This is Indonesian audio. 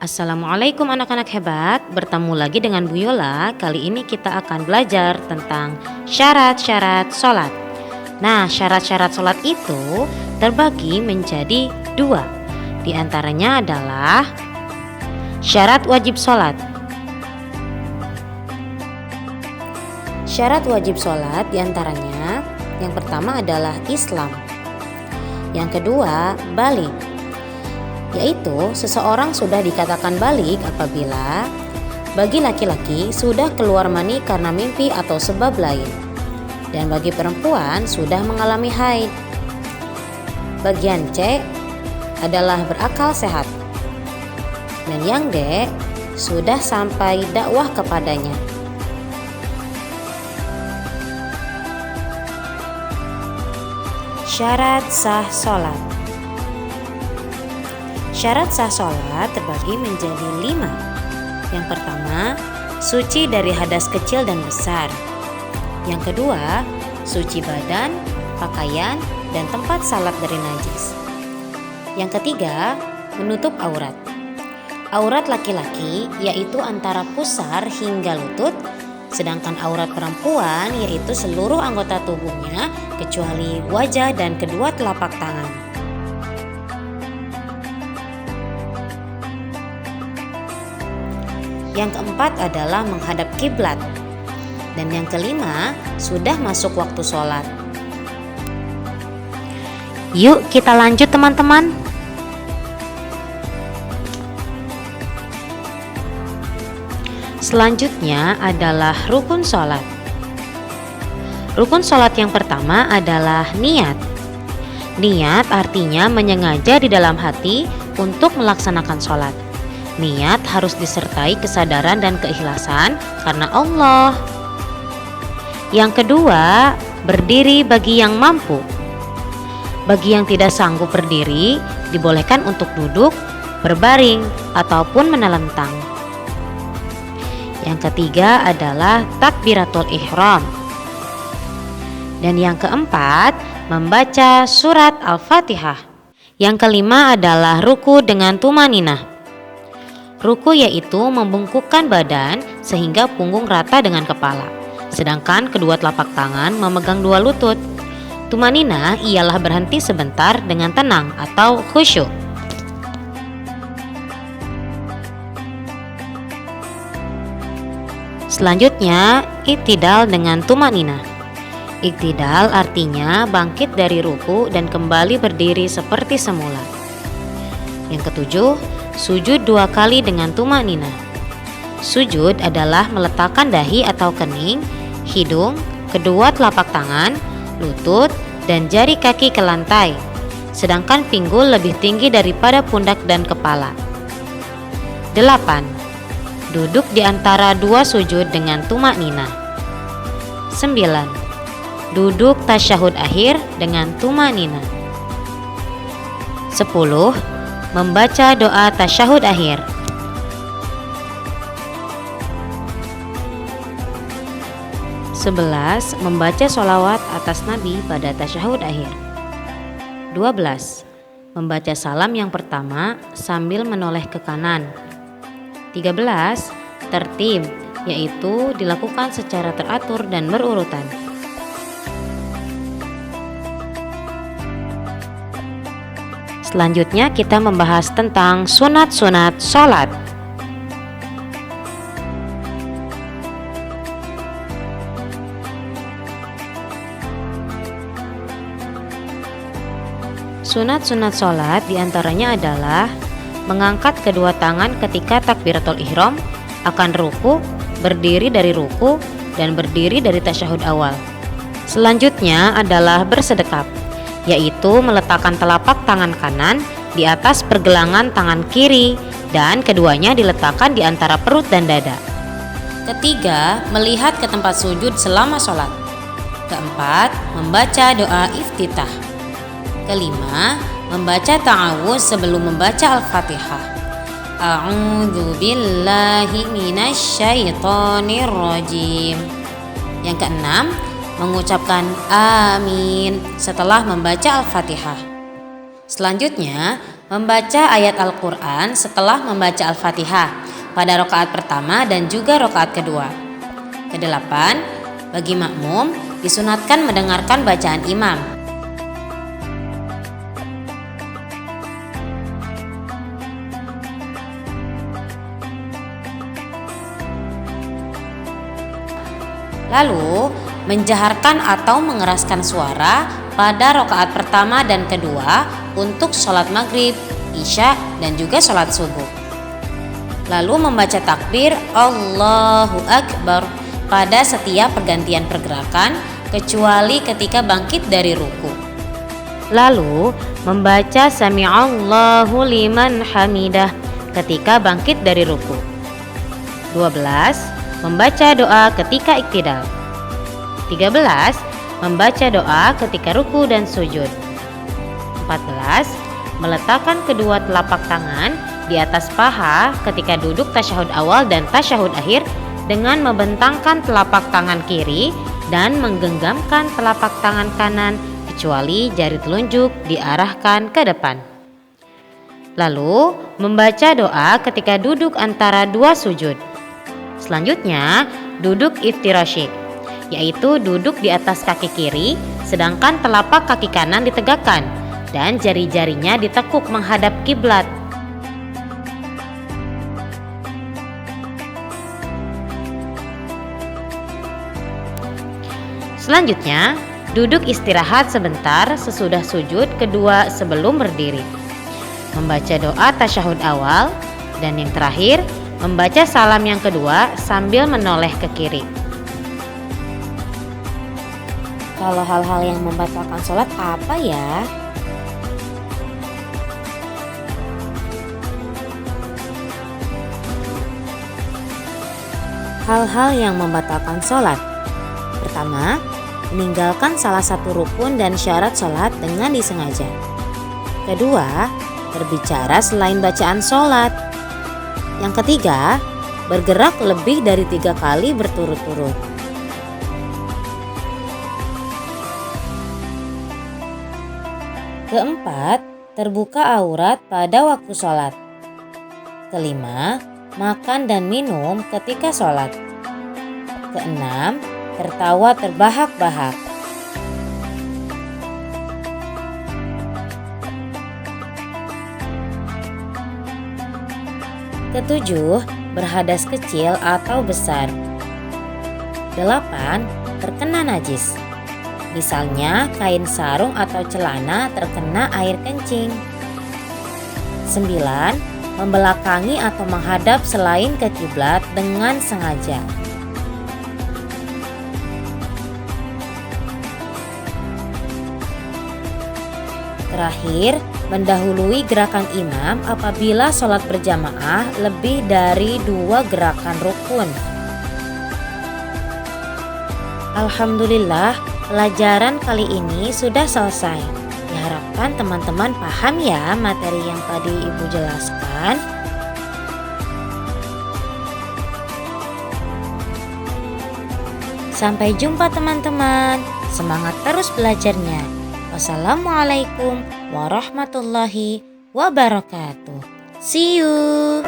Assalamualaikum anak-anak hebat, bertemu lagi dengan Bu Yola. Kali ini kita akan belajar tentang syarat-syarat sholat. Nah, syarat-syarat sholat itu terbagi menjadi dua. Di antaranya adalah syarat wajib sholat. Syarat wajib sholat diantaranya yang pertama adalah Islam. Yang kedua, baligh, yaitu seseorang sudah dikatakan baligh apabila bagi laki-laki sudah keluar mani karena mimpi atau sebab lain, dan bagi perempuan sudah mengalami haid. Bagian C adalah berakal sehat, dan yang D sudah sampai dakwah kepadanya. Syarat sah sholat. Syarat sah sholat terbagi menjadi 5. Yang pertama, suci dari hadas kecil dan besar. Yang kedua, suci badan, pakaian, dan tempat salat dari najis. Yang ketiga, menutup aurat. Aurat laki-laki yaitu antara pusar hingga lutut, sedangkan aurat perempuan yaitu seluruh anggota tubuhnya kecuali wajah dan kedua telapak tangan. Yang keempat adalah menghadap kiblat. Dan yang kelima, sudah masuk waktu sholat. Yuk kita lanjut teman-teman. Selanjutnya adalah rukun sholat. Rukun sholat yang pertama adalah niat. Niat artinya menyengaja di dalam hati untuk melaksanakan sholat. Niat harus disertai kesadaran dan keikhlasan karena Allah. Yang kedua, berdiri bagi yang mampu. Bagi yang tidak sanggup berdiri, dibolehkan untuk duduk, berbaring, ataupun menelentang. Yang ketiga adalah takbiratul ihram. Dan yang keempat, membaca surat Al-Fatihah. Yang kelima adalah ruku dengan tumaninah. Ruku yaitu membungkukkan badan sehingga punggung rata dengan kepala, sedangkan kedua telapak tangan memegang dua lutut. Tumaninah ialah berhenti sebentar dengan tenang atau khusyuk. Selanjutnya, iktidal dengan tumaninah. Iktidal artinya bangkit dari ruku dan kembali berdiri seperti semula. Yang ketujuh, sujud 2 kali dengan tumaninah. Sujud adalah meletakkan dahi atau kening, hidung, kedua telapak tangan, lutut, dan jari kaki ke lantai, sedangkan pinggul lebih tinggi daripada pundak dan kepala. 8. Duduk di antara 2 sujud dengan tumaninah. 9. Duduk tasyahud akhir dengan tumaninah. 10. Membaca doa tasyahud akhir. 11. Membaca sholawat atas Nabi pada tasyahud akhir. 12. Membaca salam yang pertama sambil menoleh ke kanan. 13. Tertib, yaitu dilakukan secara teratur dan berurutan. Selanjutnya kita membahas tentang sunat-sunat sholat. Sunat-sunat sholat diantaranya adalah mengangkat kedua tangan ketika takbiratul ihram, akan ruku, berdiri dari ruku, dan berdiri dari tasyahud awal. Selanjutnya adalah bersedekap, yaitu meletakkan telapak tangan kanan di atas pergelangan tangan kiri dan keduanya diletakkan di antara perut dan dada. Ketiga, melihat ke tempat sujud selama sholat. Keempat, membaca doa iftitah. Kelima, membaca ta'awuz sebelum membaca Al-Fatihah. A'udzu billahi minasyaitonir rajim. Yang keenam, mengucapkan amin setelah membaca Al-Fatihah. Selanjutnya, Membaca ayat Al-Quran setelah membaca Al-Fatihah pada rakaat pertama dan juga rakaat kedua. Kedelapan, bagi makmum disunatkan mendengarkan bacaan imam. Lalu, menjaharkan atau mengeraskan suara pada rakaat pertama dan kedua untuk sholat maghrib, isya, dan juga sholat subuh. Lalu membaca takbir Allahu Akbar pada setiap pergantian pergerakan kecuali ketika bangkit dari ruku. Lalu membaca Sami'allahu liman hamidah ketika bangkit dari ruku. 12. Membaca doa ketika iktidal. 13. Membaca doa ketika ruku dan sujud. 14. Meletakkan kedua telapak tangan di atas paha ketika duduk tasyahud awal dan tasyahud akhir dengan membentangkan telapak tangan kiri dan menggenggamkan telapak tangan kanan kecuali jari telunjuk diarahkan ke depan. Lalu membaca doa ketika duduk antara dua sujud. Selanjutnya duduk iftirasyik, yaitu duduk di atas kaki kiri sedangkan telapak kaki kanan ditegakkan dan jari-jarinya ditekuk menghadap kiblat. Selanjutnya, duduk istirahat sebentar sesudah sujud kedua sebelum berdiri. Membaca doa tasyahud awal dan yang terakhir, membaca salam yang kedua sambil menoleh ke kiri. Kalau hal-hal yang membatalkan sholat apa ya? Hal-hal yang membatalkan sholat. Pertama, meninggalkan salah satu rukun dan syarat sholat dengan disengaja. Kedua, berbicara selain bacaan sholat. Yang ketiga, bergerak lebih dari 3 kali berturut-turut. Keempat, terbuka aurat pada waktu sholat. Kelima, makan dan minum ketika sholat. Keenam, tertawa terbahak-bahak. Ketujuh, berhadas kecil atau besar. 8. Terkena najis. Misalnya kain sarung atau celana terkena air kencing. 9. Membelakangi atau menghadap selain ke kiblat dengan sengaja. Terakhir, mendahului gerakan imam apabila sholat berjamaah lebih dari 2 gerakan rukun. Alhamdulillah, pelajaran kali ini sudah selesai. Diharapkan teman-teman paham ya materi yang tadi Ibu jelaskan. Sampai jumpa teman-teman. Semangat terus belajarnya. Wassalamualaikum warahmatullahi wabarakatuh. See you.